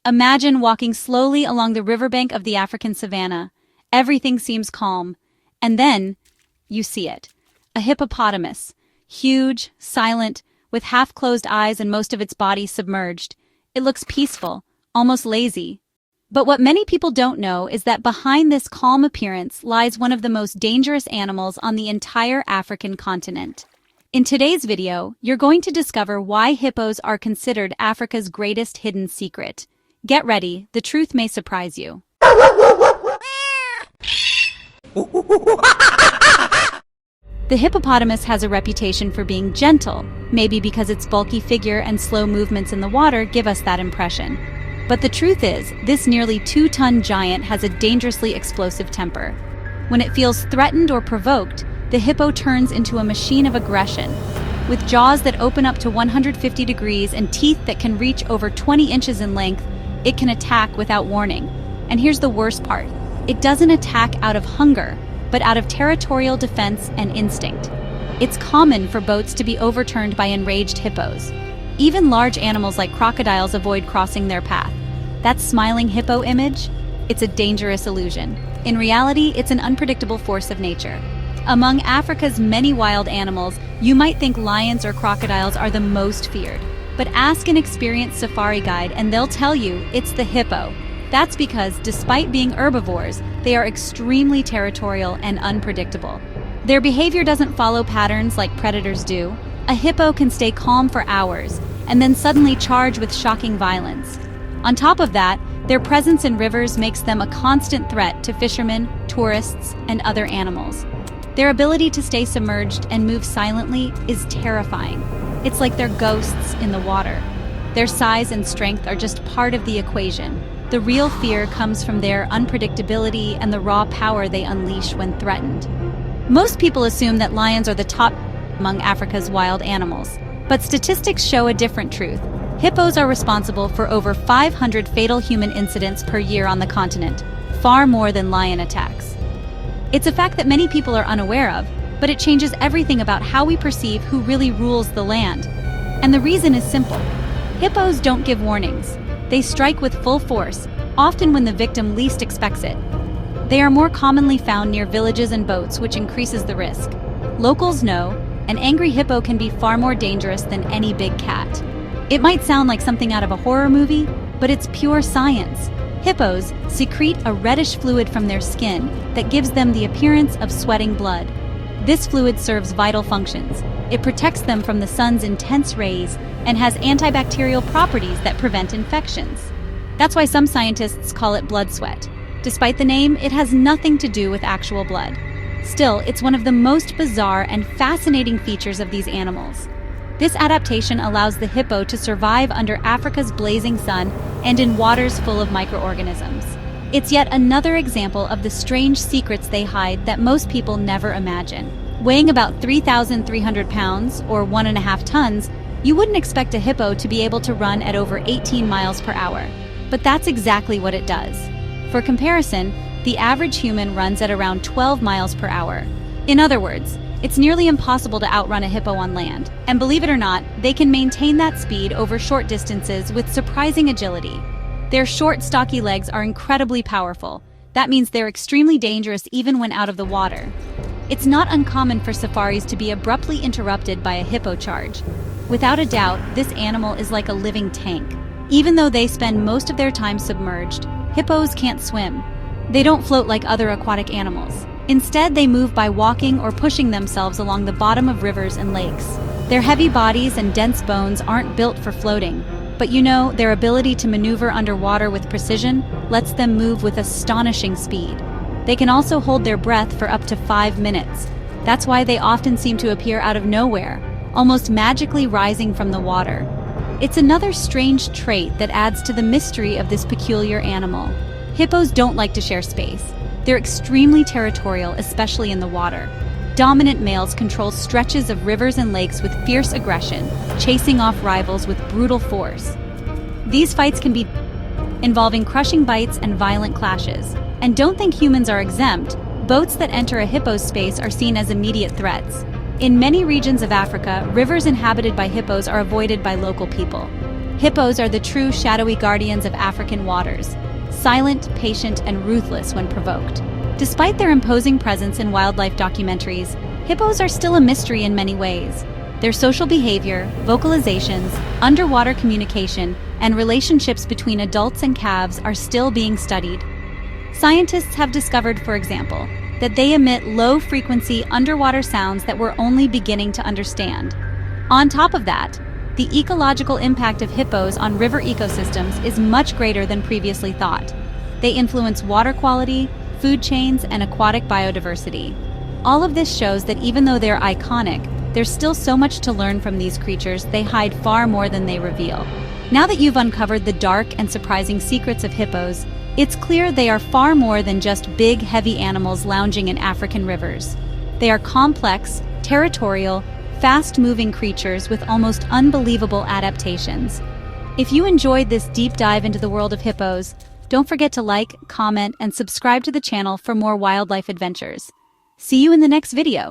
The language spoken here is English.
Imagine walking slowly along the riverbank of the African savanna. Everything seems calm. And then, you see it. A hippopotamus. Huge, silent, with half-closed eyes and most of its body submerged. It looks peaceful, almost lazy. But what many people don't know is that behind this calm appearance lies one of the most dangerous animals on the entire African continent. In today's video, you're going to discover why hippos are considered Africa's greatest hidden secret. Get ready, the truth may surprise you. The hippopotamus has a reputation for being gentle, maybe because its bulky figure and slow movements in the water give us that impression. But the truth is, this nearly 2-ton giant has a dangerously explosive temper. When it feels threatened or provoked, the hippo turns into a machine of aggression. With jaws that open up to 150 degrees and teeth that can reach over 20 inches in length, it can attack without warning. And here's the worst part. It doesn't attack out of hunger, but out of territorial defense and instinct. It's common for boats to be overturned by enraged hippos. Even large animals like crocodiles avoid crossing their path. That smiling hippo image? It's a dangerous illusion. In reality, it's an unpredictable force of nature. Among Africa's many wild animals, you might think lions or crocodiles are the most feared. But ask an experienced safari guide and they'll tell you it's the hippo. That's because, despite being herbivores, they are extremely territorial and unpredictable. Their behavior doesn't follow patterns like predators do. A hippo can stay calm for hours, and then suddenly charge with shocking violence. On top of that, their presence in rivers makes them a constant threat to fishermen, tourists, and other animals. Their ability to stay submerged and move silently is terrifying. It's like they're ghosts in the water. Their size and strength are just part of the equation. The real fear comes from their unpredictability and the raw power they unleash when threatened. Most people assume that lions are the top among Africa's wild animals, but statistics show a different truth. Hippos are responsible for over 500 fatal human incidents per year on the continent, far more than lion attacks. It's a fact that many people are unaware of, but it changes everything about how we perceive who really rules the land. And the reason is simple. Hippos don't give warnings. They strike with full force, often when the victim least expects it. They are more commonly found near villages and boats, which increases the risk. Locals know an angry hippo can be far more dangerous than any big cat. It might sound like something out of a horror movie, but it's pure science. Hippos secrete a reddish fluid from their skin that gives them the appearance of sweating blood. This fluid serves vital functions. It protects them from the sun's intense rays and has antibacterial properties that prevent infections. That's why some scientists call it blood sweat. Despite the name, it has nothing to do with actual blood. Still, it's one of the most bizarre and fascinating features of these animals. This adaptation allows the hippo to survive under Africa's blazing sun and in waters full of microorganisms. It's yet another example of the strange secrets they hide that most people never imagine. Weighing about 3,300 pounds, or 1.5 tons, you wouldn't expect a hippo to be able to run at over 18 miles per hour. But that's exactly what it does. For comparison, the average human runs at around 12 miles per hour. In other words, it's nearly impossible to outrun a hippo on land. And believe it or not, they can maintain that speed over short distances with surprising agility. Their short, stocky legs are incredibly powerful. That means they're extremely dangerous even when out of the water. It's not uncommon for safaris to be abruptly interrupted by a hippo charge. Without a doubt, this animal is like a living tank. Even though they spend most of their time submerged, hippos can't swim. They don't float like other aquatic animals. Instead, they move by walking or pushing themselves along the bottom of rivers and lakes. Their heavy bodies and dense bones aren't built for floating. But you know, their ability to maneuver underwater with precision lets them move with astonishing speed. They can also hold their breath for up to 5 minutes. That's why they often seem to appear out of nowhere, almost magically rising from the water. It's another strange trait that adds to the mystery of this peculiar animal. Hippos don't like to share space. They're extremely territorial, especially in the water. Dominant males control stretches of rivers and lakes with fierce aggression, chasing off rivals with brutal force. These fights can be involving crushing bites and violent clashes. And don't think humans are exempt. Boats that enter a hippo's space are seen as immediate threats. In many regions of Africa, rivers inhabited by hippos are avoided by local people. Hippos are the true shadowy guardians of African waters, silent, patient, and ruthless when provoked. Despite their imposing presence in wildlife documentaries, hippos are still a mystery in many ways. Their social behavior, vocalizations, underwater communication, and relationships between adults and calves are still being studied. Scientists have discovered, for example, that they emit low-frequency underwater sounds that we're only beginning to understand. On top of that, the ecological impact of hippos on river ecosystems is much greater than previously thought. They influence water quality, food chains, and aquatic biodiversity. All of this shows that even though they're iconic, there's still so much to learn from these creatures. They hide far more than they reveal. Now that you've uncovered the dark and surprising secrets of hippos, it's clear they are far more than just big, heavy animals lounging in African rivers. They are complex, territorial, fast-moving creatures with almost unbelievable adaptations. If you enjoyed this deep dive into the world of hippos, don't forget to like, comment, and subscribe to the channel for more wildlife adventures. See you in the next video.